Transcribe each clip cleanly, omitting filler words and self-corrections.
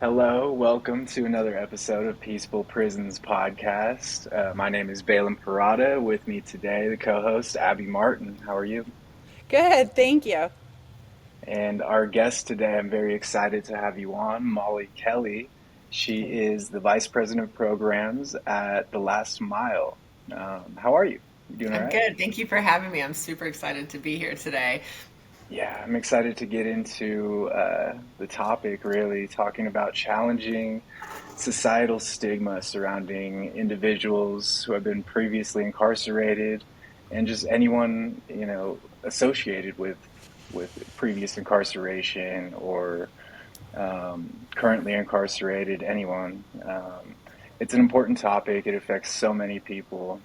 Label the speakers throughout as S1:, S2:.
S1: Hello, welcome to another episode of Peaceful Prisons Podcast. My name is Baylen Perata. With me today, the co-host Abbey Martin. How are you?
S2: Good, thank you.
S1: And our guest today, I'm very excited to have you on, Molly Kelly. She
S2: Okay.
S1: is the Vice President of Programs at The Last Mile. How are you? You doing all
S3: I'm
S1: right?
S3: good. Thank you for having me. I'm super excited to be here today.
S1: Yeah, I'm excited to get into the topic, really, talking about challenging societal stigma surrounding individuals who have been previously incarcerated and just anyone, associated with previous incarceration or currently incarcerated, anyone. It's an important topic. It affects so many people,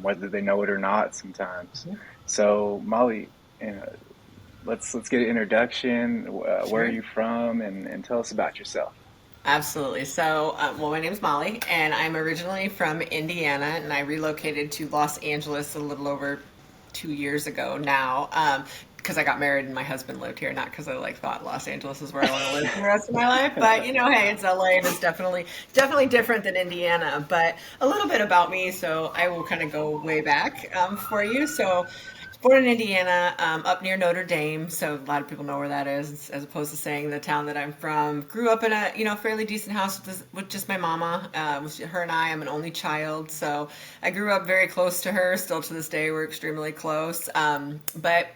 S1: whether they know it or not sometimes. So, Molly, uh, let's get an introduction. Where are
S3: Sure.
S1: you from, and tell us about yourself.
S3: Absolutely. So, my name is Molly, and I'm originally from Indiana, and I relocated to Los Angeles a little over 2 years ago now. Because I got married and my husband lived here, not because I thought Los Angeles is where I want to live for the rest of my life. But hey, it's LA and it's definitely different than Indiana. But a little bit about me, so I will kind of go way back for you. So born in Indiana, up near Notre Dame, so a lot of people know where that is, as opposed to saying the town that I'm from. Grew up in a fairly decent house with just my mama. Her and I'm an only child, so I grew up very close to her. Still to this day, we're extremely close. But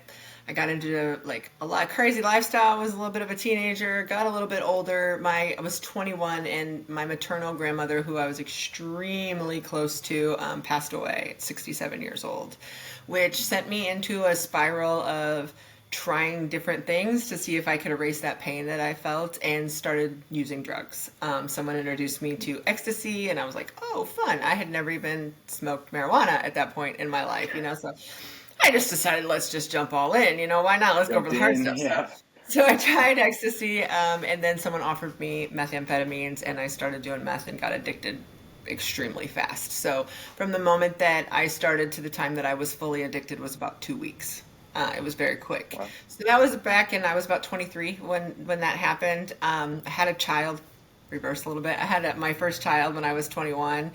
S3: I got into like a lot of crazy lifestyle. I was a little bit of a teenager, got a little bit older. I was 21, and my maternal grandmother, who I was extremely close to, passed away at 67 years old, which sent me into a spiral of trying different things to see if I could erase that pain that I felt, and started using drugs. Someone introduced me to ecstasy, and I was like, oh, fun. I had never even smoked marijuana at that point in my life, so I just decided, let's just jump all in. Why not? Let's go for
S1: Jumped
S3: the hard
S1: in,
S3: stuff. So,
S1: yeah.
S3: so I tried ecstasy, and then someone offered me methamphetamines, and I started doing meth and got addicted extremely fast. So, from the moment that I started to the time that I was fully addicted was about 2 weeks. It was very quick.
S1: Wow.
S3: So that was back, and I was about 23 when that happened. I had a child, reverse a little bit. I had my first child when I was 21.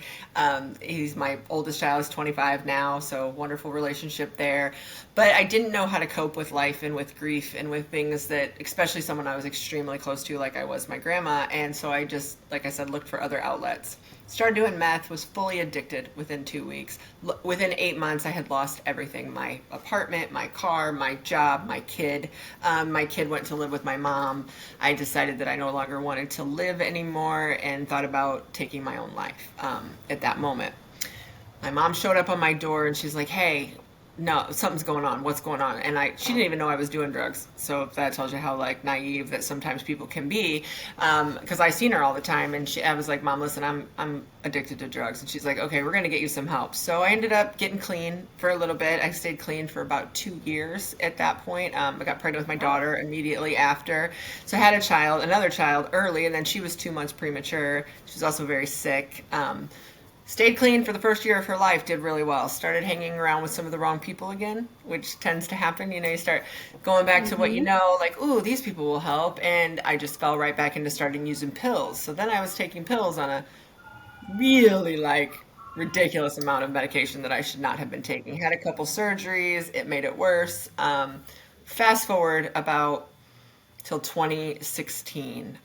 S3: He's my oldest child is 25 now, so wonderful relationship there. But I didn't know how to cope with life and with grief and with things that, especially someone I was extremely close to, like I was my grandma. And so I just, like I said, looked for other outlets. Started doing meth, was fully addicted within 2 weeks. Within 8 months, I had lost everything: my apartment, my car, my job, my kid. My kid went to live with my mom. I decided that I no longer wanted to live anymore and thought about taking my own life at that moment. My mom showed up on my door and she's like, "Hey, no, something's going on. What's going on?" And she didn't even know I was doing drugs. So if that tells you how naive that sometimes people can be, because I seen her all the time, and I was like, "Mom, listen, I'm addicted to drugs." And she's like, "Okay, we're gonna get you some help." So I ended up getting clean for a little bit. I stayed clean for about 2 years at that point. I got pregnant with my
S1: Wow.
S3: daughter immediately after, so I had another child early, and then she was 2 months premature. She was also very sick. Stayed clean for the first year of her life, did really well. Started hanging around with some of the wrong people again, which tends to happen. You start going back to what you
S2: hmm
S3: know, like, ooh, these people will help. And I just fell right back into starting using pills. So then I was taking pills on a really ridiculous amount of medication that I should not have been taking. Had a couple surgeries, it made it worse. Fast forward about till 2016.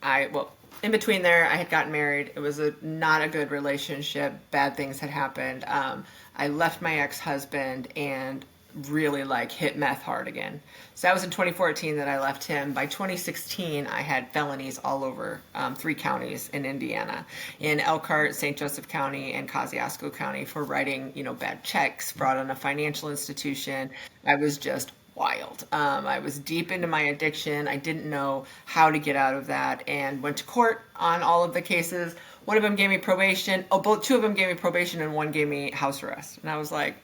S3: In between there, I had gotten married. It was not a good relationship. Bad things had happened. I left my ex-husband and really hit meth hard again. So that was in 2014 that I left him. By 2016, I had felonies all over 3 counties in Indiana, in Elkhart, St. Joseph County, and Kosciuszko County, for writing bad checks, fraud on a financial institution. I was just wild. I was deep into my addiction. I didn't know how to get out of that, and went to court on all of the cases. One of them gave me probation. Oh, two of them gave me probation, and one gave me house arrest. And I was like,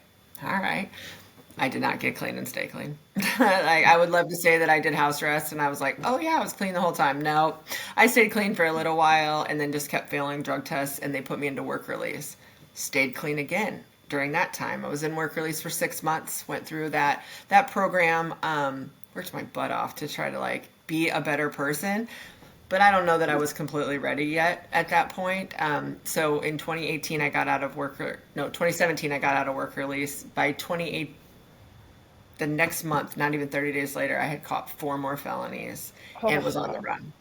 S3: all right. I did not get clean and stay clean. I would love to say that I did house arrest and I was like, oh yeah, I was clean the whole time. No, I stayed clean for a little while and then just kept failing drug tests, and they put me into work release. Stayed clean again during that time. I was in work release for 6 months, went through that program, worked my butt off to try to be a better person. but I don't know that I was completely ready yet at that point. So in 2018, I got out of work, no, 2017, I got out of work release. By 28, the next month, not even 30 days later, I had caught four more felonies and
S2: Oh,
S3: was on the run.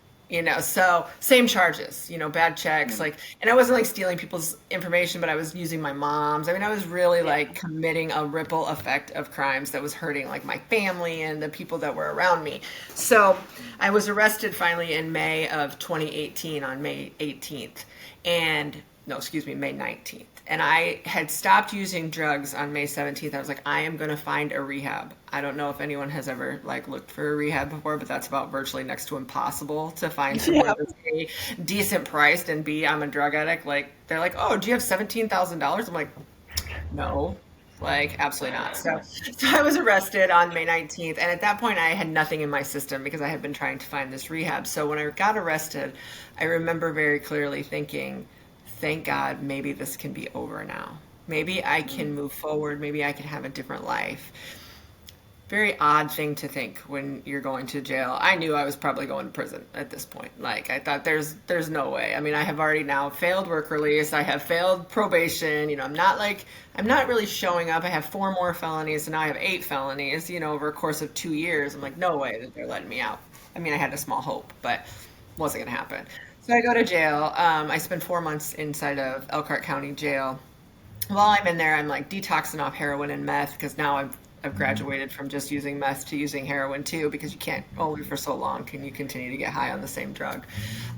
S3: So same charges, bad checks,
S1: Mm.
S3: like, and I wasn't like stealing people's information, but I was using my mom's. I mean, I was really
S2: yeah.
S3: like committing a ripple effect of crimes that was hurting like my family and the people that were around me. So I was arrested finally in May of 2018 on May 18th. And no, excuse me, May 19th. And I had stopped using drugs on May 17th. I was like, I am going to find a rehab. I don't know if anyone has ever like looked for a rehab before, but that's about virtually next to impossible to find somewhere
S2: Yeah.
S3: that's A, decent priced, and B, I'm a drug addict. Like they're like, oh, do you have $17,000? I'm like, no, like absolutely not. So I was arrested on May 19th, and at that point, I had nothing in my system because I had been trying to find this rehab. So when I got arrested, I remember very clearly thinking, thank God, maybe this can be over now. Maybe I can
S1: Mm.
S3: move forward. Maybe I can have a different life. Very odd thing to think when you're going to jail. I knew I was probably going to prison at this point. Like I thought there's no way. I mean, I have already now failed work release. I have failed probation. I'm not really showing up. I have four more felonies and now I have eight felonies, over a course of 2 years. I'm like, no way that they're letting me out. I mean, I had a small hope, but wasn't going to happen. So I go to jail. I spend 4 months inside of Elkhart County Jail. While I'm in there, I'm like detoxing off heroin and meth because now I've graduated from just using meth to using heroin too because you can't only for so long can you continue to get high on the same drug.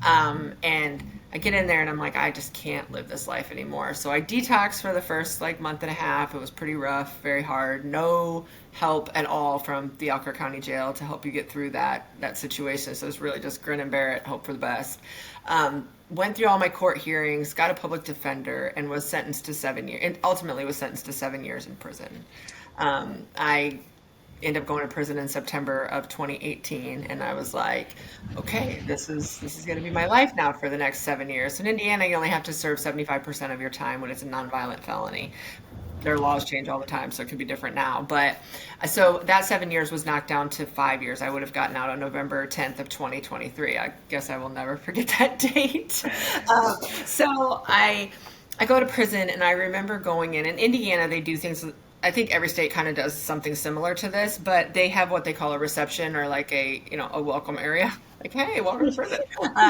S3: And I get in there and I'm like, I just can't live this life anymore. So I detox for the first like month and a half. It was pretty rough, very hard. No help at all from the Elkhart County Jail to help you get through that situation. So it's really just grin and bear it, hope for the best. Went through all my court hearings, got a public defender, and was sentenced to 7 years. And ultimately was sentenced to 7 years in prison. I ended up going to prison in September of 2018, and I was like, okay, this is going to be my life now for the next 7 years. So in Indiana, you only have to serve 75% of your time when it's a nonviolent felony. Their laws change all the time, so it could be different now. But so that 7 years was knocked down to 5 years. I would have gotten out on November 10th of 2023. I guess I will never forget that date. So I go to prison, and I remember going in Indiana, they do things. I think every state kind of does something similar to this, but they have what they call a reception or like a welcome area. Like, hey, welcome to prison.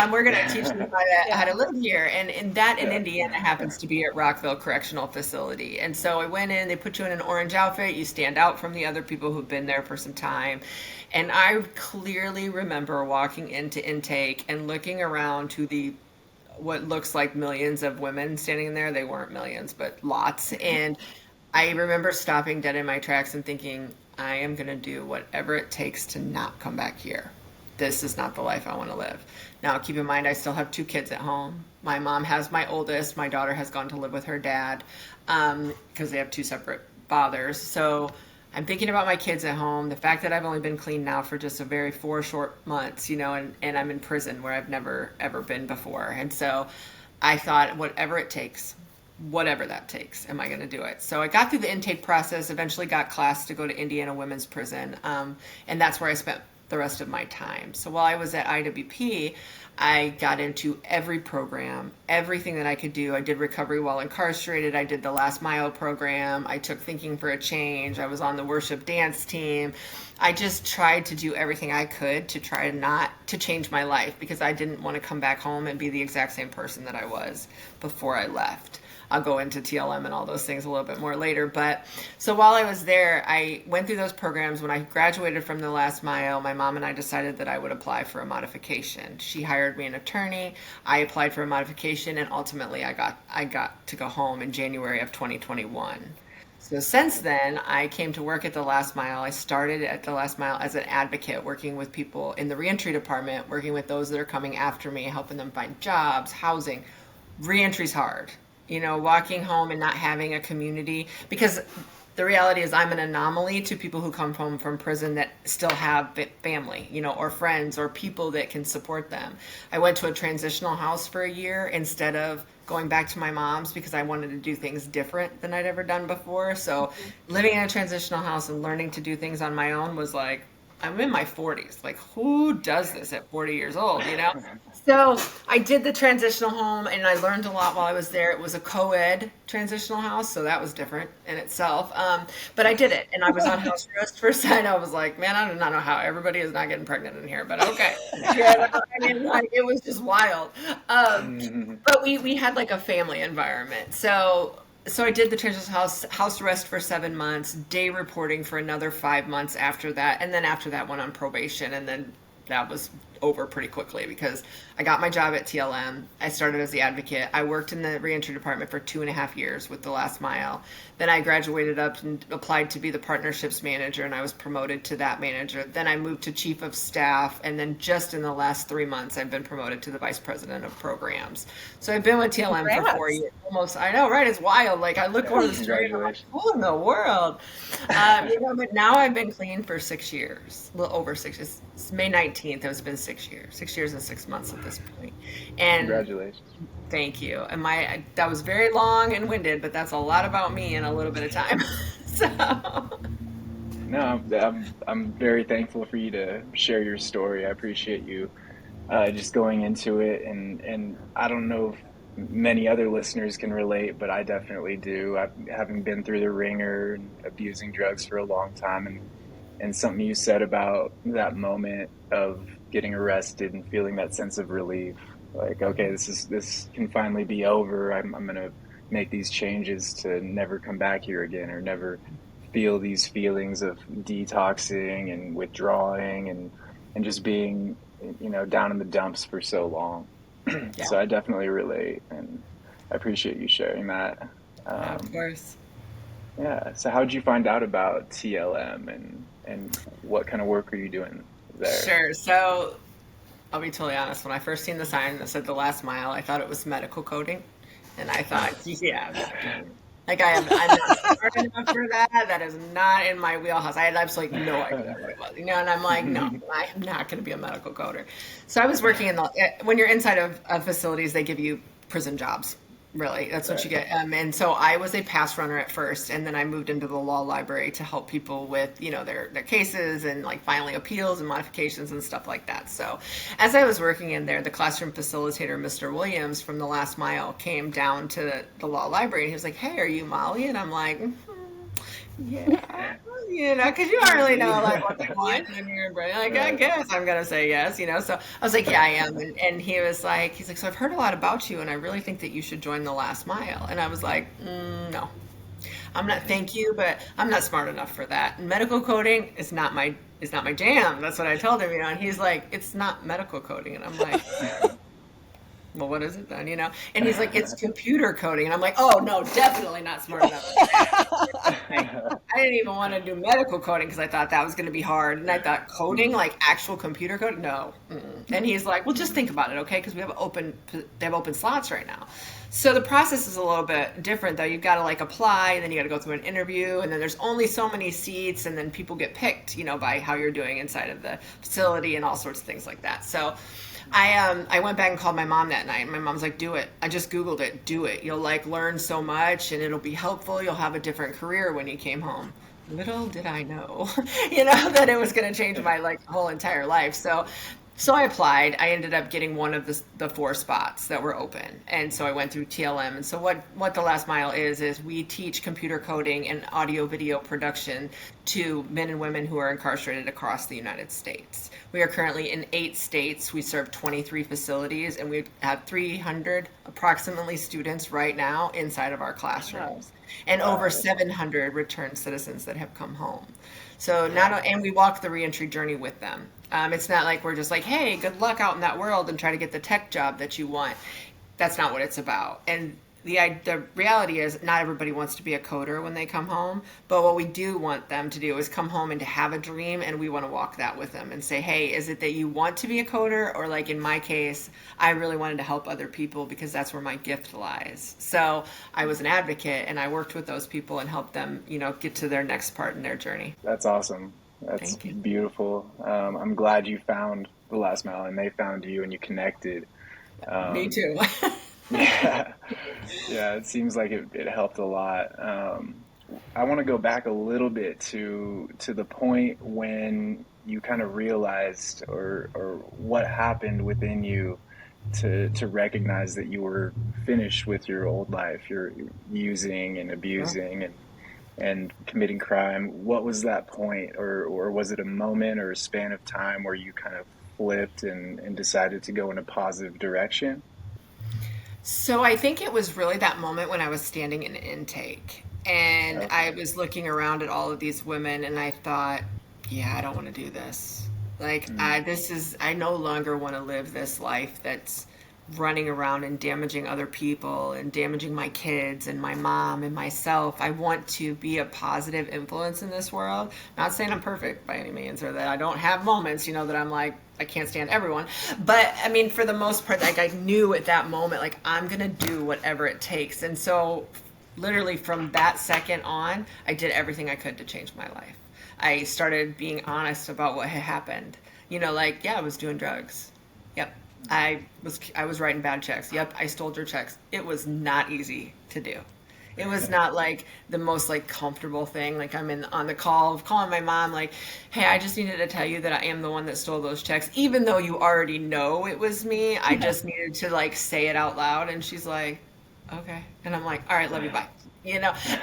S3: We're going to teach you how
S2: Yeah.
S3: to live here. And that in
S1: Yeah.
S3: Indiana happens to be at Rockville Correctional Facility. And so I went in, they put you in an orange outfit, you stand out from the other people who've been there for some time. And I clearly remember walking into intake and looking around to the what looks like millions of women standing in there. They weren't millions, but lots. And I remember stopping dead in my tracks and thinking, I am going to do whatever it takes to not come back here. This is not the life I want to live. Now, keep in mind, I still have two kids at home. My mom has my oldest. My daughter has gone to live with her dad because they have two separate fathers. So I'm thinking about my kids at home. The fact that I've only been clean now for just a very 4 short months, and I'm in prison where I've never, ever been before. And so I thought, whatever that takes, am I going to do it? So I got through the intake process, eventually got class to go to Indiana Women's Prison, and that's where I spent the rest of my time. So while I was at IWP, I got into every program, everything that I could do. I did recovery while incarcerated. I did the Last Mile program. I took Thinking for a Change. I was on the worship dance team. I just tried to do everything I could to try not to change my life because I didn't want to come back home and be the exact same person that I was before I left. I'll go into TLM and all those things a little bit more later. But so while I was there, I went through those programs. When I graduated from the Last Mile, my mom and I decided that I would apply for a modification. She hired me an attorney. I applied for a modification, and ultimately I got to go home in January of 2021. So since then, I came to work at the Last Mile. I started at the Last Mile as an advocate, working with people in the reentry department, working with those that are coming after me, helping them find jobs, housing. Reentry's hard. Walking home and not having a community because the reality is I'm an anomaly to people who come home from prison that still have family, or friends or people that can support them. I went to a transitional house for a year instead of going back to my mom's because I wanted to do things different than I'd ever done before. So living in a transitional house and learning to do things on my own was like I'm in my 40s. Like, who does this at 40 years old, you know? So I did the transitional home and I learned a lot while I was there. It was a co-ed transitional house, so that was different in itself. But I did it and I was on house arrest for a second. I was like, man, I do not know how everybody is not getting pregnant in here, but okay. Yeah, I mean, like, it was just wild. Um, but we had like a family environment. So I did the transitional house arrest for 7 months, day reporting for another 5 months after that, and then after that went on probation, and then that was over pretty quickly because I got my job at TLM. I started as the advocate. I worked in the reentry department for 2.5 years with the last mile. Then I graduated up and applied to be the partnerships manager, and I was promoted to that manager. Then I moved to chief of staff, and then just in the last 3 months, I've been promoted to the vice president of programs. So I've been with TLM for four
S2: Congrats.
S3: years, almost. I know, right? It's wild. Like I look over the street, and I'm like,
S1: Congratulations.
S3: who in the world? But now I've been clean for 6 years, a little over 6 years. It's May 19th. It's been 6 years, 6 years and 6 months at this point. And
S1: Congratulations.
S3: thank you. And that was very long and winded, but that's a lot about me in a little bit of time. So
S1: No, I'm very thankful for you to share your story. I appreciate you just going into it, and I don't know if many other listeners can relate, but I definitely do. Having been through the ringer and abusing drugs for a long time, and something you said about that moment of getting arrested and feeling that sense of relief, like okay, this can finally be over. I'm gonna make these changes to never come back here again or never feel these feelings of detoxing and withdrawing and just being down in the dumps for so long.
S3: yeah,
S1: So I definitely relate, and I appreciate you sharing that.
S3: of
S1: um,
S3: course.
S1: yeah, so how did you find out about TLM, and what kind of work are you doing there?
S3: Sure. So I'll be totally honest. When I first seen the sign that said the last mile, I thought it was medical coding. And I thought, yeah, like I'm not smart enough for that. That is not in my wheelhouse. I had absolutely no idea what it was, and I'm like, no, I'm not going to be a medical coder. So I was working when you're inside of facilities, they give you prison jobs. Really, that's what you
S1: Right.
S3: get. And so I was a pass runner at first, and then I moved into the law library to help people with, their cases and like filing appeals and modifications and stuff like that. So as I was working in there, the classroom facilitator, Mr. Williams from the Last Mile, came down to the law library and he was like, "Hey, are you Molly?" And I'm like, yeah, because you don't really know like what they want in your brain. Like, I
S1: Right.
S3: guess I'm gonna say yes. So I was like, yeah, I am. And he's like, so I've heard a lot about you, and I really think that you should join the Last Mile. And I was like, no, I'm not. Thank you, but I'm not smart enough for that. Medical coding is not my jam. That's what I told him. And he's like, it's not medical coding, and I'm like, well, what is it then? And he's like, it's computer coding, and I'm like, oh no, definitely not smart enough. I didn't even want to do medical coding because I thought that was going to be hard. And I thought coding, like actual computer coding, no. Mm-mm. And he's like, well, just think about it, okay? Because they have open slots right now. So the process is a little bit different, though. You've got to like apply, and then you got to go through an interview, and then there's only so many seats, and then people get picked, by how you're doing inside of the facility and all sorts of things like that. So I went back and called my mom that night. My mom's like, "Do it." I just Googled it. Do it. You'll like learn so much, and it'll be helpful. You'll have a different career when you came home. Little did I know, that it was going to change my like whole entire life. So I applied. I ended up getting one of the four spots that were open, and so I went through TLM. And so what the Last Mile is we teach computer coding and audio video production to men and women who are incarcerated across the United States. We are currently in 8 states. We serve 23 facilities, and we have 300 approximately students right now inside of our
S2: Wow.
S3: classrooms, and over
S1: Wow, that's awesome.
S3: 700 returned citizens that have come home. So not and we walk the reentry journey with them. It's not like we're just like, hey, good luck out in that world and try to get the tech job that you want. That's not what it's about. And the reality is, not everybody wants to be a coder when they come home. But what we do want them to do is come home and to have a dream, and we want to walk that with them and say, hey, is it that you want to be a coder, or like in my case, I really wanted to help other people because that's where my gift lies. So I was an advocate, and I worked with those people and helped them, get to their next part in their journey.
S1: That's awesome. That's
S3: Thank you.
S1: beautiful. I'm glad you found the last mile and they found you and you connected.
S3: Me
S1: Um,
S3: too.
S1: yeah, yeah, it seems like it helped a lot. I want to go back a little bit to the point when you kind of realized, or what happened within you to recognize that you were finished with your old life, you're using and abusing and committing crime. What was that point, or was it a moment or a span of time where you kind of flipped and decided to go in a positive direction?
S3: So I think it was really that moment when I was standing in intake and I
S1: Okay.
S3: was looking around at all of these women and I thought, yeah, I don't want to do this. Like
S1: Mm.
S3: I no longer want to live this life that's running around and damaging other people and damaging my kids and my mom and myself. I want to be a positive influence in this world. Not saying I'm perfect by any means or that I don't have moments, that I'm like, I can't stand everyone. But I mean, for the most part, like I knew at that moment, like I'm going to do whatever it takes. And so literally from that second on, I did everything I could to change my life. I started being honest about what had happened. Like, yeah, I was doing drugs. Yep. I was writing bad checks. Yep, I stole your checks. It was not easy to do. It was not like the most like comfortable thing. Like I'm in on the call of calling my mom like, "Hey, I just needed to tell you that I am the one that stole those checks even though you already know it was me. I just needed to like say it out loud." And she's like, "Okay." And I'm like, "All right, love you, bye."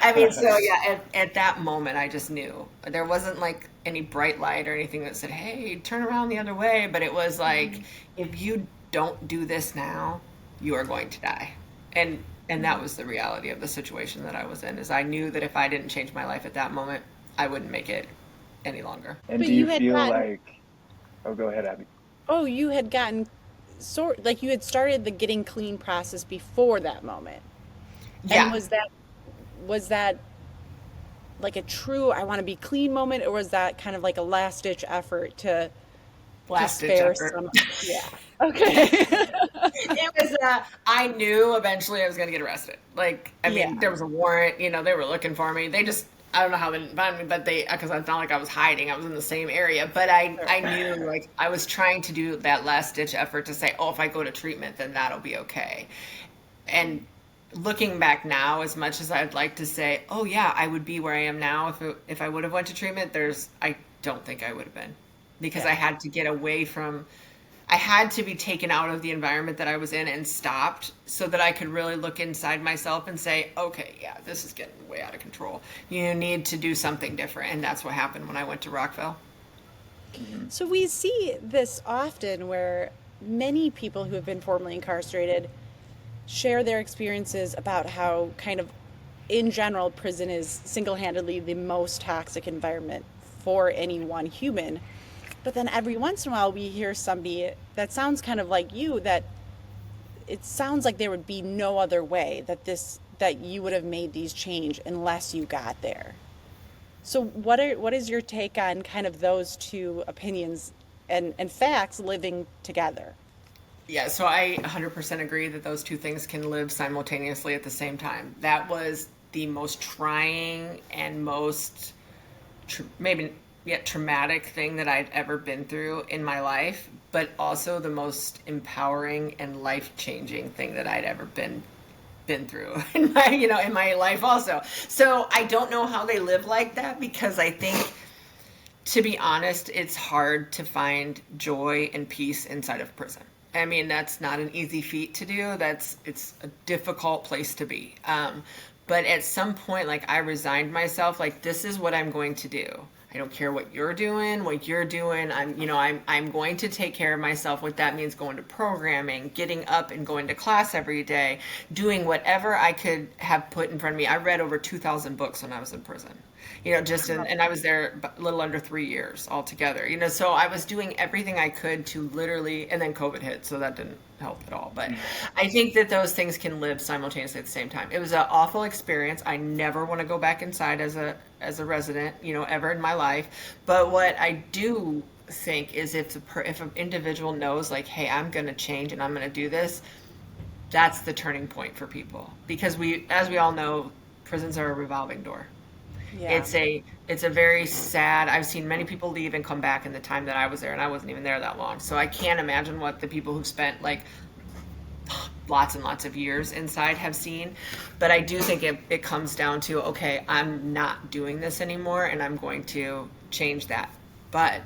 S3: I mean, so yeah, at that moment, I just knew there wasn't like any bright light or anything that said, "Hey, turn around the other way." But it was like, if you don't do this now, you are going to die. And that was the reality of the situation that I was in. Is I knew that if I didn't change my life at that moment, I wouldn't make it any longer.
S1: And
S2: But
S1: do you
S2: you had
S1: feel
S2: gotten,
S1: like, oh, go ahead, Abby.
S2: oh, you had gotten like you had started the getting clean process before that moment. And
S3: Yeah,
S2: was that like a true I want to be clean moment, or was that kind of like a last ditch effort to
S3: last ditch
S2: spare
S3: effort.
S2: some? Yeah. Okay.
S3: It was I knew eventually I was going to get arrested. Like, I mean,
S2: Yeah.
S3: there was a warrant, they were looking for me. They just I don't know how they didn't find me, but because it's not like I was hiding. I was in the same area, but I
S2: Sure.
S3: knew like I was trying to do that last ditch effort to say, "Oh, if I go to treatment, then that'll be okay." And looking back now, as much as I'd like to say, "Oh yeah, I would be where I am now if I would have went to treatment," I don't think I would have been because I
S2: Yeah.
S3: had to get away from I had to be taken out of the environment that I was in and stopped so that I could really look inside myself and say, okay, yeah, this is getting way out of control. You need to do something different. And that's what happened when I went to Rockville.
S1: Hmm.
S2: So we see this often where many people who have been formerly incarcerated share their experiences about how kind of in general prison is single-handedly the most toxic environment for any one human. But then every once in a while we hear somebody that sounds kind of like you, that it sounds like there would be no other way that you would have made these change unless you got there. So what is your take on kind of those two opinions and facts living together?
S3: Yeah, so I 100% agree that those two things can live simultaneously at the same time. That was the most trying and most maybe yet traumatic thing that I'd ever been through in my life, but also the most empowering and life changing thing that I'd ever been through in my life also. So I don't know how they live like that because I think, to be honest, it's hard to find joy and peace inside of prison. I mean, that's not an easy feat to do. It's a difficult place to be. But at some point, like I resigned myself, like this is what I'm going to do. I don't care what you're doing, what you're doing. I'm going to take care of myself. What that means going to programming, getting up and going to class every day, doing whatever I could have put in front of me. I read over 2,000 books when I was in prison. And I was there a little under 3 years altogether. So I was doing everything I could to literally, and then COVID hit, so that didn't help at all. But I think that those things can live simultaneously at the same time. It was an awful experience. I never want to go back inside as a resident, ever in my life. But what I do think is if an individual knows like, hey, I'm going to change and I'm going to do this, that's the turning point for people because as we all know, prisons are a revolving door.
S2: Yeah.
S3: It's a very sad. I've seen many people leave and come back in the time that I was there, and I wasn't even there that long. So I can't imagine what the people who've spent like lots and lots of years inside have seen. But I do think it comes down to, okay, I'm not doing this anymore, and I'm going to change that. But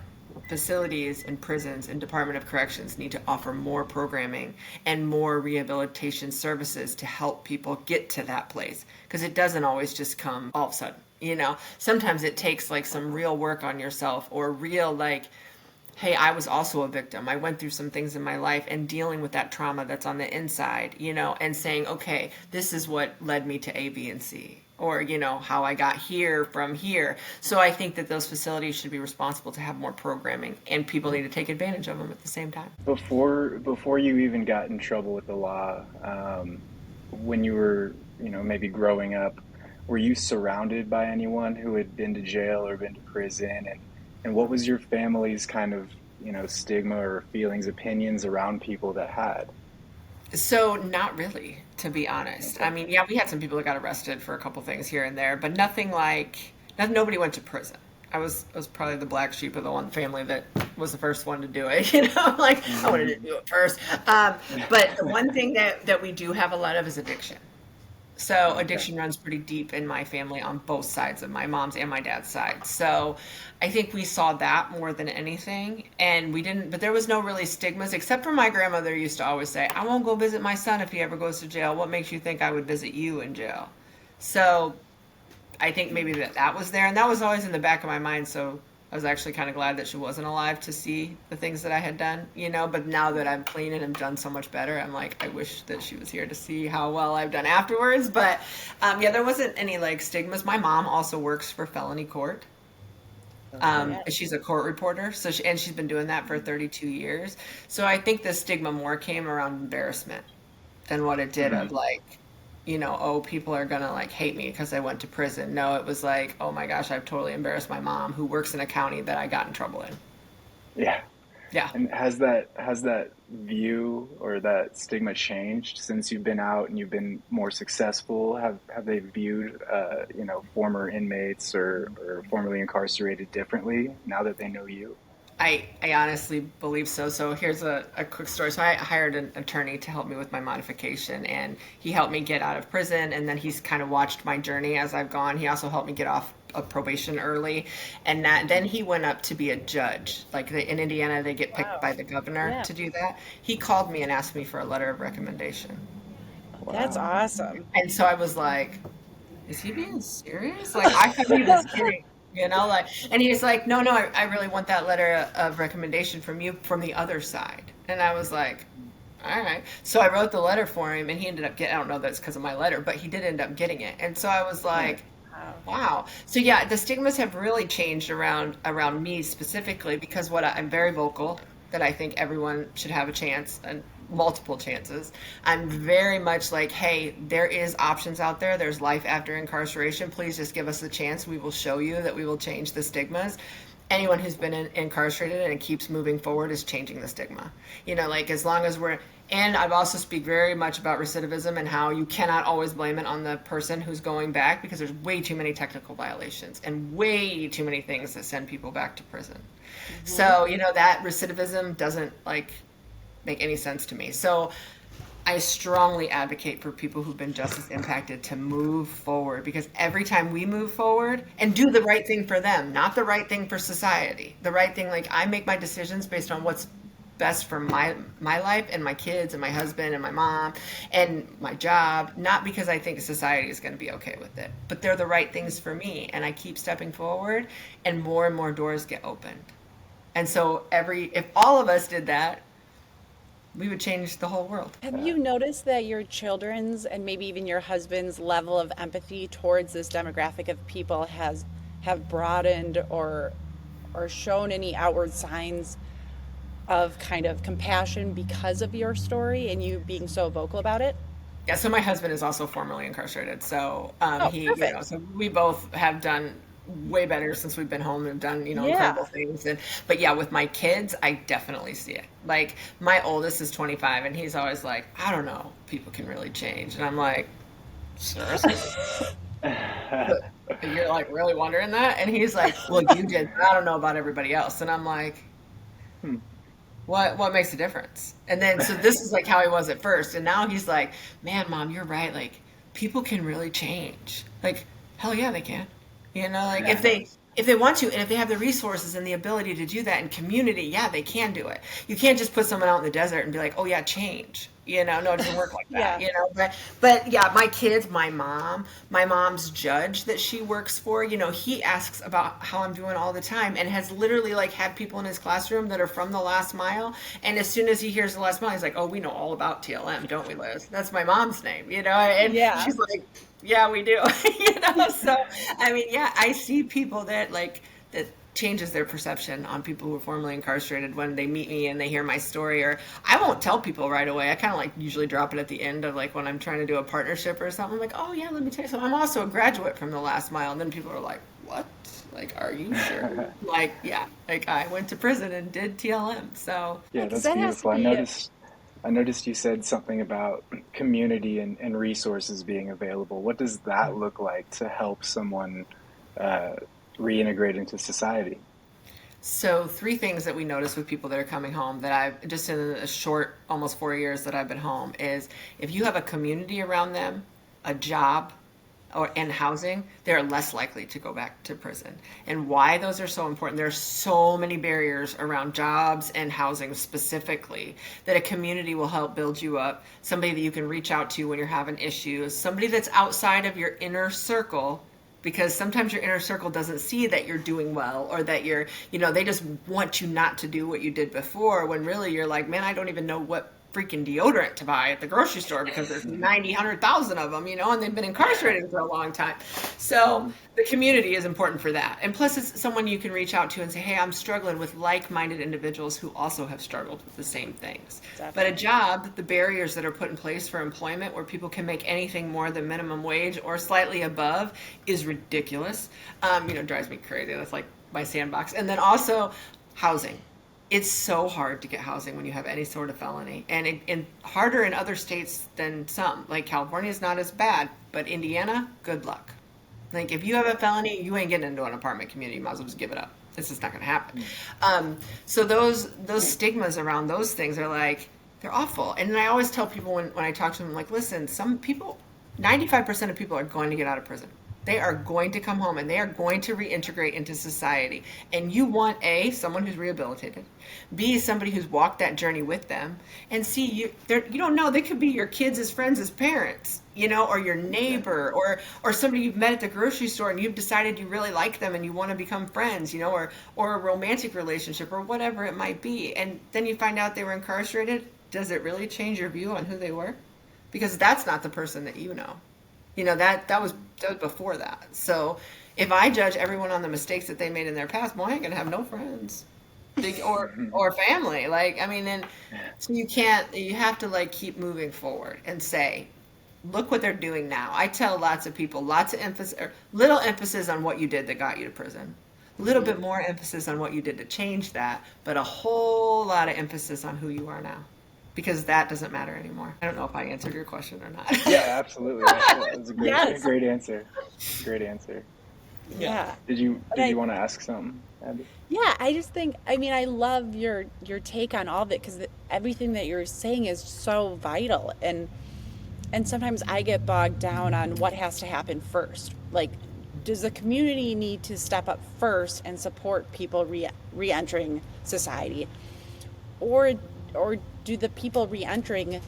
S3: facilities and prisons and Department of Corrections need to offer more programming and more rehabilitation services to help people get to that place, because it doesn't always just come all of a sudden. Sometimes it takes like some real work on yourself, or real like, hey, I was also a victim. I went through some things in my life, and dealing with that trauma that's on the inside, and saying, okay, this is what led me to A, B, and C, or, how I got here from here. So I think that those facilities should be responsible to have more programming, and people need to take advantage of them at the same time.
S1: Before you even got in trouble with the law, when you were, maybe growing up, were you surrounded by anyone who had been to jail or been to prison? And what was your family's kind of, stigma or feelings, opinions around people that had?
S3: So not really, to be honest. I
S1: Okay.
S3: mean, yeah, we had some people that got arrested for a couple things here and there, but nothing like, nobody went to prison. I was probably the black sheep of the one family that was the first one to do it. Like I wanted to
S1: Hmm.
S3: do it first. But the one thing that we do have a lot of is addiction. So
S1: Okay.
S3: addiction runs pretty deep in my family on both sides of my mom's and my dad's side. So I think we saw that more than anything. And we didn't, but there was no really stigmas, except for my grandmother used to always say, I won't go visit my son if he ever goes to jail. What makes you think I would visit you in jail? So I think maybe that was there. And that was always in the back of my mind. So I was actually kind of glad that she wasn't alive to see the things that I had done. But now that I'm clean and have done so much better, I'm like, I wish that she was here to see how well I've done afterwards. But yeah, there wasn't any like stigmas. My mom also works for felony court.
S1: Oh,
S2: Yeah.
S3: She's a court reporter, and she's been doing that for 32 years. So I think the stigma more came around embarrassment than what it did of
S1: hmm.
S3: like, oh, people are gonna like hate me because I went to prison. No, it was like, oh my gosh, I've totally embarrassed my mom who works in a county that I got in trouble in.
S1: Yeah.
S3: Yeah.
S1: And has that view or that stigma changed since you've been out and you've been more successful? Have they viewed former inmates or formerly incarcerated differently now that they know you?
S3: I honestly believe so. So here's a quick story. So I hired an attorney to help me with my modification, and he helped me get out of prison, and then he's kind of watched my journey as I've gone. He also helped me get off of probation early, and then he went up to be a judge. Like in Indiana, they get picked by
S2: Wow.
S3: the governor
S2: Yeah.
S3: to do that. He called me and asked me for a letter of recommendation.
S2: That's
S1: Wow.
S2: awesome.
S3: And so I was like, is he being serious? Like, I thought he was kidding, like, and he's like, no, no, I really want that letter of recommendation from you from the other side. And I was like, all right. So I wrote the letter for him, and he ended up getting, I don't know if that's because of my letter, but he did end up getting it. And so I was
S1: Right.
S3: like,
S2: Wow.
S3: wow. So yeah, the stigmas have really changed around me specifically, because I'm very vocal that I think everyone should have a chance and multiple chances. I'm very much like, hey, there is options out there. There's life after incarceration. Please just give us a chance. We will show you that we will change the stigmas. Anyone who's been incarcerated and keeps moving forward is changing the stigma. Like as long as we're, and I've also speak very much about recidivism and how you cannot always blame it on the person who's going back, because there's way too many technical violations and way too many things that send people back to prison.
S2: Hmm.
S3: So, that recidivism doesn't like make any sense to me. So I strongly advocate for people who've been justice impacted to move forward, because every time we move forward and do the right thing for them, not the right thing for society, the right thing, like I make my decisions based on what's best for my life and my kids and my husband and my mom and my job, not because I think society is going to be okay with it, but they're the right things for me, and I keep stepping forward, and more doors get opened. And so if all of us did that, we would change the whole world.
S2: Have
S1: Yeah.
S2: you noticed that your children's and maybe even your husband's level of empathy towards this demographic of people has have broadened or shown any outward signs of kind of compassion because of your story and you being so vocal about it?
S3: Yeah, so my husband is also formerly incarcerated. So
S2: Oh,
S3: he,
S2: perfect.
S3: so we both have done way better since we've been home and done,
S2: Yeah.
S3: incredible things. But yeah, with my kids, I definitely see it. Like my oldest is 25, and he's always like, I don't know, people can really change. And I'm like, seriously? You're like really wondering that? And he's like, well, you did, but I don't know about everybody else. And I'm like,
S1: Hmm.
S3: what makes a difference? And then so this is like how he was at first, and now he's like, man, mom, you're right, like people can really change. Like hell yeah, they can. Like if they If they want to, and if they have the resources and the ability to do that in community, yeah, they can do it. You can't just put someone out in the desert and be like, "Oh yeah, change." No, it doesn't work like that.
S2: Yeah.
S3: But yeah, my kids, my mom's judge that she works for, he asks about how I'm doing all the time, and has literally like had people in his classroom that are from the last mile. And as soon as he hears the last mile, he's like, "Oh, we know all about TLM, don't we, Liz? That's my mom's name." And
S2: Yeah.
S3: she's like, yeah, we do. So I mean, yeah, I see people that changes their perception on people who were formerly incarcerated when they meet me and they hear my story. Or I won't tell people right away. I kind of like usually drop it at the end of like when I'm trying to do a partnership or something. I'm like, oh yeah, let me tell you something. I'm also a graduate from the last mile. And then people are like, what? Like, are you sure? Like, yeah, like I went to prison and did TLM. So
S2: Yeah,
S1: Yeah,
S2: because
S1: that's
S2: that has to
S1: beautiful.
S2: be.
S1: I noticed you said something about community and resources being available. What does that look like to help someone uh, reintegrate into society?
S3: So, three things that we notice with people that are coming home that I've just in a short, almost 4 years that I've been home is if you have a community around them, a job, or and housing, they're less likely to go back to prison. And why those are so important, there's so many barriers around jobs and housing specifically that a community will help build you up. Somebody that you can reach out to when you're having issues, somebody that's outside of your inner circle, because sometimes your inner circle doesn't see that you're doing well, or that they just want you not to do what you did before, when really you're like, man, I don't even know what freaking deodorant to buy at the grocery store because there's 90, 100,000 of them, and they've been incarcerated for a long time. So the community is important for that. And plus, it's someone you can reach out to and say, hey, I'm struggling with like minded individuals who also have struggled with the same things. But a
S2: Definitely.
S3: job, the barriers that are put in place for employment where people can make anything more than minimum wage or slightly above is ridiculous. Drives me crazy. That's like my sandbox. And then also housing. It's so hard to get housing when you have any sort of felony, and harder in other states than some. Like California is not as bad, but Indiana, good luck. Like if you have a felony, you ain't getting into an apartment community. You might as well just give it up. This is not going to happen. So those stigmas around those things are like they're awful. And I always tell people when I talk to them, like, listen, some people, 95% of people are going to get out of prison. They are going to come home and they are going to reintegrate into society. And you want A, someone who's rehabilitated, B, somebody who's walked that journey with them, and C, you don't know, they could be your kids as friends as parents, or your neighbor, or somebody you've met at the grocery store and you've decided you really like them and you want to become friends, or a romantic relationship or whatever it might be. And then you find out they were incarcerated. Does it really change your view on who they were? Because that's not the person that you know. That was before that. So if I judge everyone on the mistakes that they made in their past, well, I ain't gonna have no friends, or family. Like I mean, and so you can't. You have to like keep moving forward and say, look what they're doing now. I tell lots of people, lots of emphasis, or little emphasis on what you did that got you to prison. A little bit more emphasis on what you did to change that, but a whole lot of emphasis on who you are now. Because that doesn't matter anymore. I don't know if I answered your question or not.
S1: Yeah, absolutely. That's a
S2: Yes.
S1: great answer. Great answer.
S2: Yeah. But
S1: Did you
S2: I,
S1: want to ask something, Abby?
S2: yeah, I just think, I mean, I love your take on all of it because everything that you're saying is so vital. And sometimes I get bogged down on what has to happen first. Like, does the community need to step up first and support people re-entering society? Or or do the people re-entering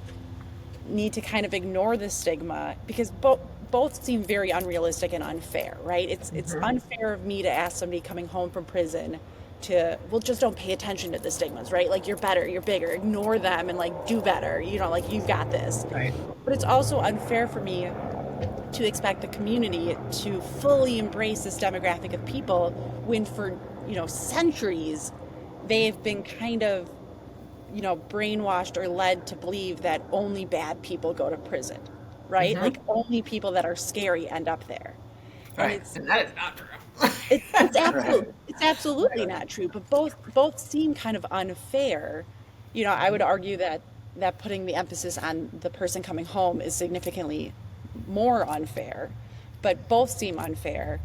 S2: need to kind of ignore the stigma because both seem very unrealistic and unfair, right? It's unfair of me to ask somebody coming home from prison to, well, just don't pay attention to the stigmas, right? Like, you're better, you're bigger, ignore them and like do better, like you've got this.
S3: Right.
S2: But it's also unfair for me to expect the community to fully embrace this demographic of people when for centuries they've been kind of brainwashed or led to believe that only bad people go to prison, right?
S3: Mm-hmm.
S2: Like only people that are scary end up there. And
S3: Right. And that is not true.
S1: Right.
S2: it's absolutely
S3: Right.
S2: not true, but both seem kind of unfair. I would argue that putting the emphasis on the person coming home is significantly more unfair, but both seem unfair.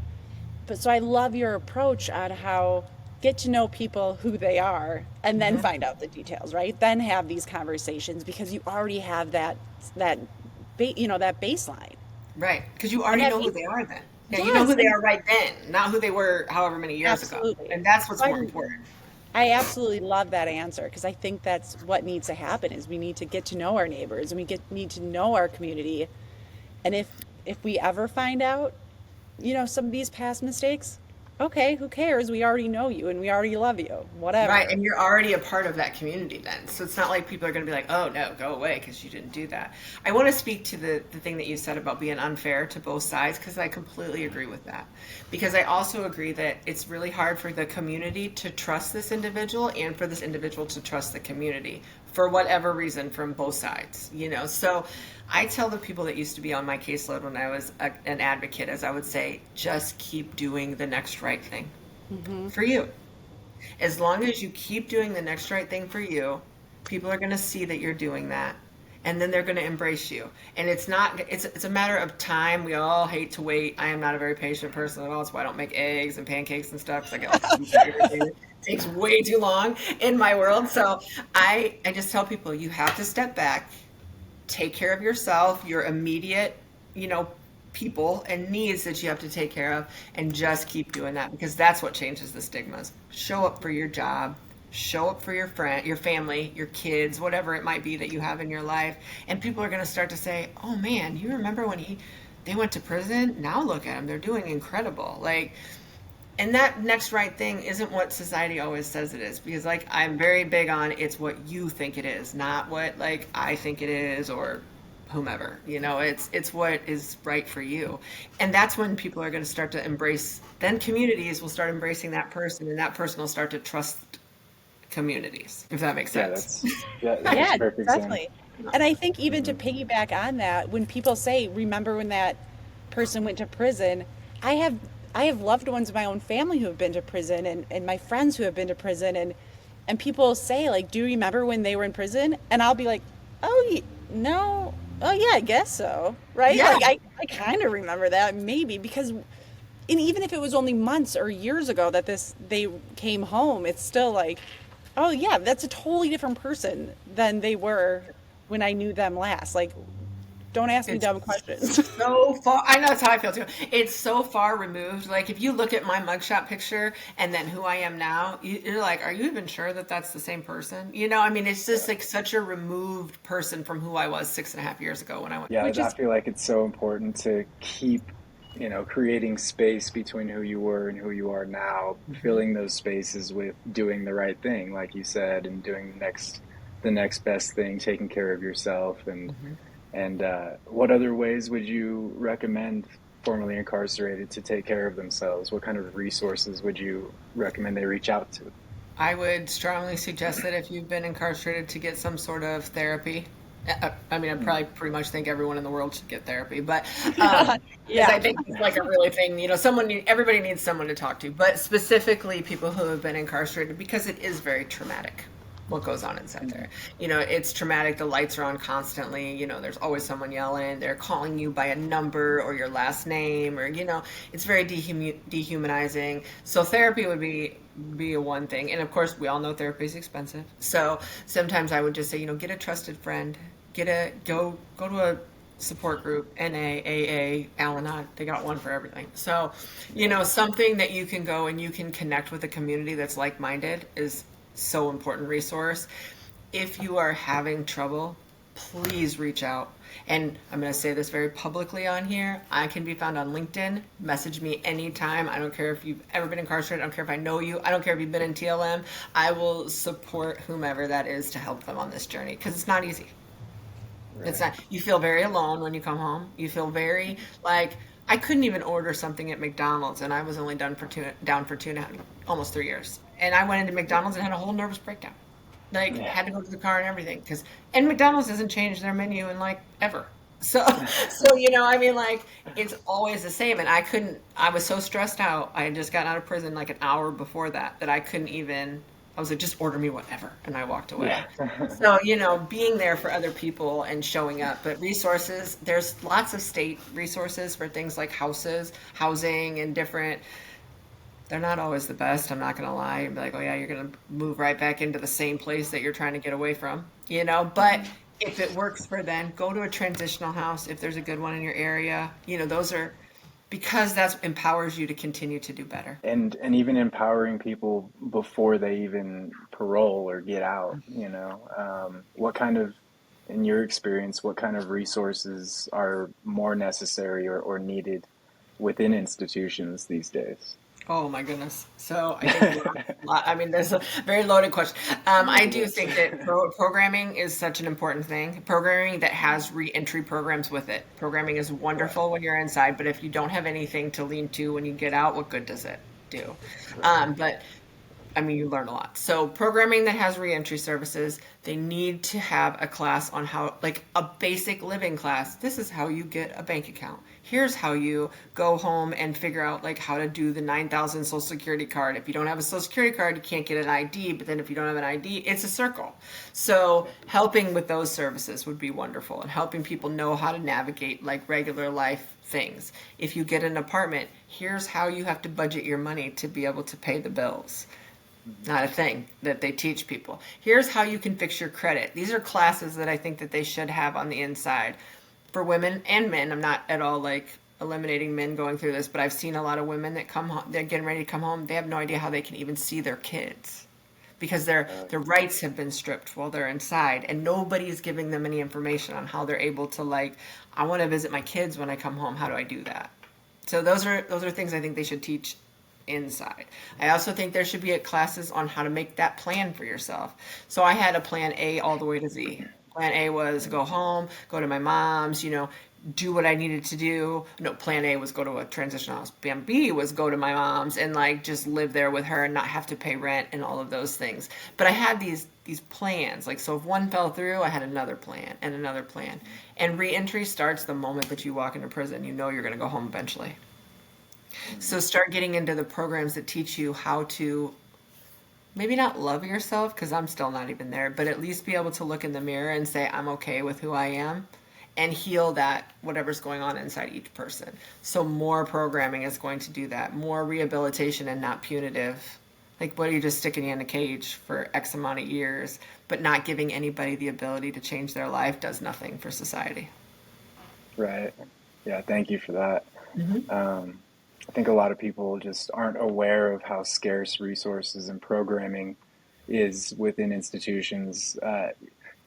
S2: But so I love your approach on how get to know people who they are and then
S3: Mm-hmm.
S2: find out the details, right? Then have these conversations because you already have that that baseline.
S3: Right. Because you
S2: And
S3: already
S2: that
S3: know who they are then. Yeah, you know
S2: Yes,
S3: who they are right then, not who they were however many years ago.
S2: absolutely.
S3: And that's
S2: So
S3: what's more important.
S2: I absolutely love that answer because I think that's what needs to happen is we need to get to know our neighbors and need to know our community. And if we ever find out, some of these past mistakes, okay, who cares? We already know you and we already love you.
S3: Right,
S2: Whatever.
S3: and you're already a part of that community then. So it's not like people are going to be like, "Oh no, go away because you didn't do that." I want to speak to the thing that you said about being unfair to both sides because I completely agree with that. Because I also agree that it's really hard for the community to trust this individual and for this individual to trust the community for whatever reason from both sides, you know. So I tell the people that used to be on my caseload when I was an advocate, as I would say, just keep doing the next right thing
S2: Hmm.
S3: for you. As long as you keep doing the next right thing for you, people are going to see that you're doing that. And then they're going to embrace you. And it's a matter of time. We all hate to wait. I am not a very patient person at all. That's why I don't make eggs and pancakes and stuff because I get like super irritated. It takes way too long in my world. So I just tell people you have to step back, take care of yourself, your immediate, you know, people and needs that you have to take care of, and just keep doing that because that's what changes the stigmas. Show up for your job, show up for your friend, your family, your kids, whatever it might be that you have in your life, and people are going to start to say, "Oh man, you remember when they went to prison? Now look at them. They're doing incredible." Like, and that next right thing isn't what society always says it is because like I'm very big on it's what you think it is, not what like I think it is or whomever. You know, it's what is right for you. And that's when people are going to start to embrace, then communities will start embracing that person and that person will start to trust communities, if that makes
S1: Yeah,
S3: sense.
S1: that makes
S2: Yeah,
S1: perfect sense.
S2: definitely. And I think even to
S1: Hmm.
S2: piggyback on that, when people say, remember when that person went to prison, I have I have loved ones of my own family who have been to prison and my friends who have been to prison and people say like, do you remember when they were in prison? And I'll be like, oh no. Oh yeah, I guess so. Right?
S3: Yeah.
S2: Like I kind of remember that maybe because and even if it was only months or years ago that this they came home, it's still like, oh yeah, that's a totally different person than they were when I knew them last. Like, don't ask me
S3: It's
S2: dumb questions.
S3: so far. I know that's how I feel too. It's so far removed. Like if you look at my mugshot picture and then who I am now, you're like, are you even sure that that's the same person? You know, I mean, it's just like such a removed person from who I was 6.5 years ago when I went.
S1: Yeah,
S2: Which
S1: I
S2: is
S1: feel like it's so important to keep, creating space between who you were and who you are now,
S3: Mhm.
S1: filling those spaces with doing the right thing, like you said, and doing the next best thing, taking care of yourself,
S3: Mhm.
S1: and what other ways would you recommend formerly incarcerated to take care of themselves? What kind of resources would you recommend they reach out to?
S3: I would strongly suggest that if you've been incarcerated to get some sort of therapy. I mean, I
S1: Mm.
S3: probably pretty much think everyone in the world should get therapy, but because
S2: yeah.
S3: I think it's like a really thing, you know, everybody needs someone to talk to, but specifically people who have been incarcerated because it is very traumatic what goes on inside
S1: Mhm.
S3: there. You know, it's traumatic. The lights are on constantly. You know, there's always someone yelling. They're calling you by a number or your last name, or you know, it's very dehumanizing. So therapy would be a one thing, and of course, we all know therapy is expensive. So sometimes I would just say, you know, get a trusted friend, go to a support group, NA, AA, Al-Anon. They got one for everything. So, you
S1: Yeah.
S3: know, something that you can go and you can connect with a community that's like-minded is so important resource. If you are having trouble, please reach out. And I'm going to say this very publicly on here. I can be found on LinkedIn. Message me anytime. I don't care if you've ever been incarcerated. I don't care if I know you. I don't care if you've been in TLM. I will support whomever that is to help them on this journey because it's not easy. It's
S1: Right.
S3: not, you feel very alone when you come home. You feel very like, I couldn't even order something at McDonald's and I was only down for 2.5, almost 3 years. And I went into McDonald's and had a whole nervous breakdown. Like,
S1: Yeah.
S3: had to go to the car and everything. And McDonald's doesn't change their menu in like ever. So, you know, I mean, like, it's always the same. And I was so stressed out. I had just gotten out of prison like an hour before that I couldn't even, I was like, just order me whatever. And I walked
S1: Yeah.
S3: away. So, you know, being there for other people and showing up. But resources, there's lots of state resources for things like housing, and different. They're not always the best. I'm not going to lie. And be like, oh, yeah, you're going to move right back into the same place that you're trying to get away from, you know? But
S1: Mhm.
S3: if it works for them, go to a transitional house if there's a good one in your area. You know, those are because that empowers you to continue to do better.
S1: And even empowering people before they even parole or get out, what kind of, in your experience, what kind of resources are more necessary or needed within institutions these days?
S3: Oh my goodness. So I think I mean, there's a very loaded question. I
S1: It
S3: do
S1: is.
S3: think that programming is such an important thing. Programming that has reentry programs with it. Programming is
S1: Right,
S3: wonderful when you're inside, but if you don't have anything to lean to when you get out, what good does it do?
S1: right.
S3: But I mean, you learn a lot. So, programming that has reentry services, they need to have a class on how, like a basic living class. This is how you get a bank account. Here's how you go home and figure out like how to do the 9,000 social security card. If you don't have a social security card, you can't get an ID, but then if you don't have an ID, it's a circle. So, helping with those services would be wonderful and helping people know how to navigate like regular life things. If you get an apartment, here's how you have to budget your money to be able to pay the bills.
S1: Mhm.
S3: Not a thing that they teach people. Here's how you can fix your credit. These are classes that I think that they should have on the inside for women and men. I'm not at all like eliminating men going through this, but I've seen a lot of women that come home, they're getting ready to come home, they have no idea how they can even see their kids because their rights have been stripped while they're inside and nobody is giving them any information on how they're able to like I want to visit my kids when I come home. How do I do that? So those are things I think they should teach inside. I also think there should be classes on how to make that plan for yourself. So I had a plan A all the way to Z. Plan A was go home, go to my mom's, do what I needed to do. No, plan A was go to a transition house. Plan B was go to my mom's and like just live there with her and not have to pay rent and all of those things. But I had these plans. Like so if one fell through, I had another plan and another plan. And reentry starts the moment that you walk into prison. You know you're going to go home eventually. So
S1: Mhm.
S3: start getting into the programs that teach you how to maybe not love yourself because I'm still not even there, but at least be able to look in the mirror and say I'm okay with who I am and heal that whatever's going on inside each person. So more programming is going to do that. More rehabilitation and not punitive. Like what are you just sticking you in a cage for X amount of years, but not giving anybody the ability to change their life does nothing for society.
S1: Right. Yeah, thank you for that.
S3: Mm-hmm.
S1: Um, I think a lot of people just aren't aware of how scarce resources and programming is within institutions.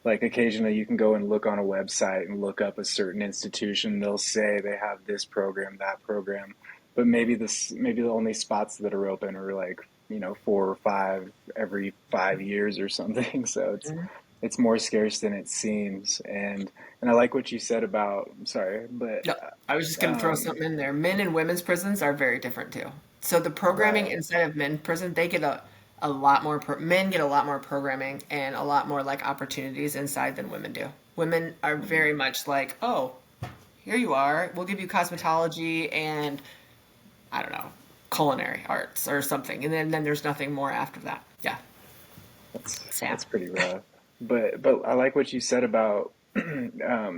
S1: Like occasionally you can go and look on a website and look up a certain institution. They'll say they have this program, that program, but maybe the only spots that are open are like, 4 or 5 every 5 years or something. So it's more scarce than it seems. And I like what you said about, I'm sorry, but
S3: No, I was just going to throw
S1: um,
S3: something in there. Men and women's prisons are very different too. So the programming
S1: right.
S3: inside of men's prison, they get a lot more. Men get a lot more programming and a lot more like opportunities inside than women do. Women are
S1: Mhm.
S3: very much like, oh, here you are. We'll give you cosmetology and I don't know, culinary arts or something, and then there's nothing more after that. Yeah, sad.
S1: That's pretty rough. But I like what you said about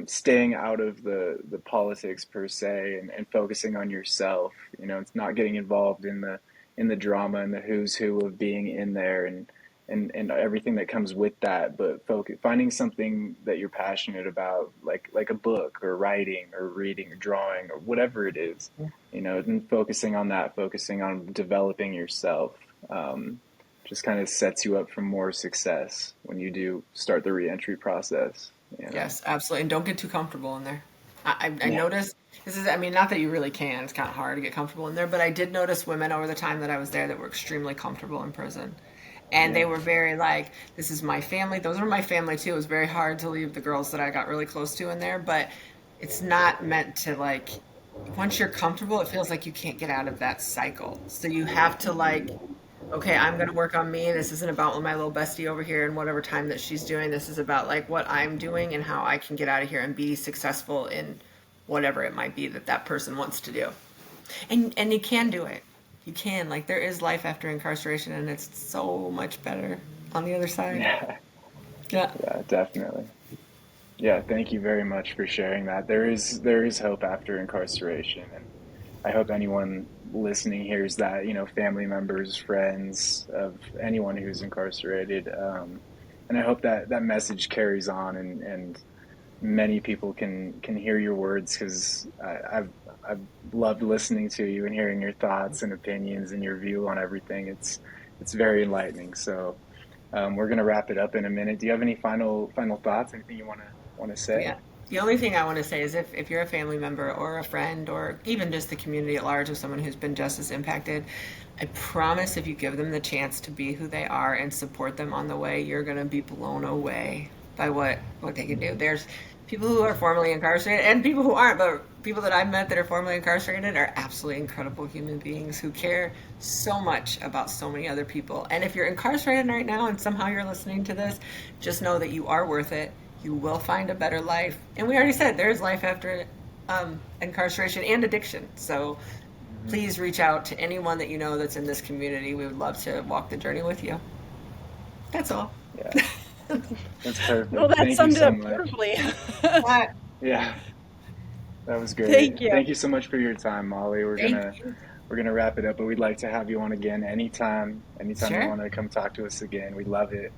S1: staying out of the politics per se and focusing on yourself. It's not getting involved in the drama and the who's who of being in there and everything that comes with that. But finding something that you're passionate about, like a book or writing or reading or drawing or whatever it is, and focusing on that, focusing on developing yourself. Just kind of sets you up for more success when you do start the reentry process, you know?
S3: Yes, absolutely. And don't get too comfortable in there. I
S1: Yeah.
S3: noticed this is, I mean, not that you really can, it's kind of hard to get comfortable in there, but I did notice women over the time that I was there that were extremely comfortable in prison. And they
S1: Yeah.
S3: were very like, this is my family. Those were my family too. It was very hard to leave the girls that I got really close to in there, but it's not meant to like, once you're comfortable, it feels like you can't get out of that cycle. So you have to like okay, I'm going to work on me. This isn't about my little bestie over here and whatever time that she's doing. This is about like what I'm doing and how I can get out of here and be successful in whatever it might be that that person wants to do. And you can do it. You can. Like there is life after incarceration and it's so much better on the other side.
S1: Yeah.
S3: Yeah.
S1: Yeah, definitely. Yeah, thank you very much for sharing that. There is hope after incarceration, and I hope anyone listening hears that, family members, friends of anyone who's incarcerated. And I hope that that message carries on and many people can hear your words, because I've loved listening to you and hearing your thoughts and opinions and your view on everything. It's very enlightening. So we're gonna wrap it up in a minute. Do you have any final thoughts? Anything you wanna say?
S3: Yeah. The only thing I want to say is if you're a family member or a friend or even just the community at large of someone who's been just as impacted, I promise if you give them the chance to be who they are and support them on the way, you're going to be blown away by what they can do. There's people who are formerly incarcerated and people who aren't, but people that I've met that are formerly incarcerated are absolutely incredible human beings who care so much about so many other people. And if you're incarcerated right now and somehow you're listening to this, just know that you are worth it. You will find a better life. And we already said there's life after incarceration and addiction. So
S1: Hmm.
S3: please reach out to anyone that you know that's in this community. We would love to walk the journey with you. That's all.
S1: Yeah, that's
S2: Well,
S1: perfect.
S2: that
S1: Thank you
S2: summed it
S1: so
S2: up
S1: much.
S2: beautifully.
S3: Uh,
S1: Yeah, that was great.
S2: Thank you.
S1: Thank you so much for your time, Molly.
S3: Thank you.
S1: We're gonna wrap it up, but we'd like to have you on again anytime. Anytime you
S3: Sure.
S1: want to come talk to us again, we'd love it.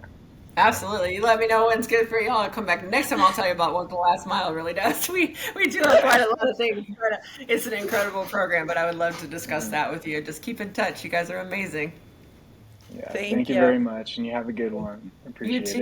S3: Absolutely. You let me know when's good for you. I'll come back next time. I'll tell you about what the last mile really does. We do have quite a lot of things. But it's an incredible program. But I would love to discuss
S1: Mhm.
S3: that with you. Just keep in touch. You guys are amazing.
S1: Yeah,
S2: Thank
S1: thank you
S2: you.
S1: very much, and you have a good one.
S3: You
S1: Appreciate it.
S3: too.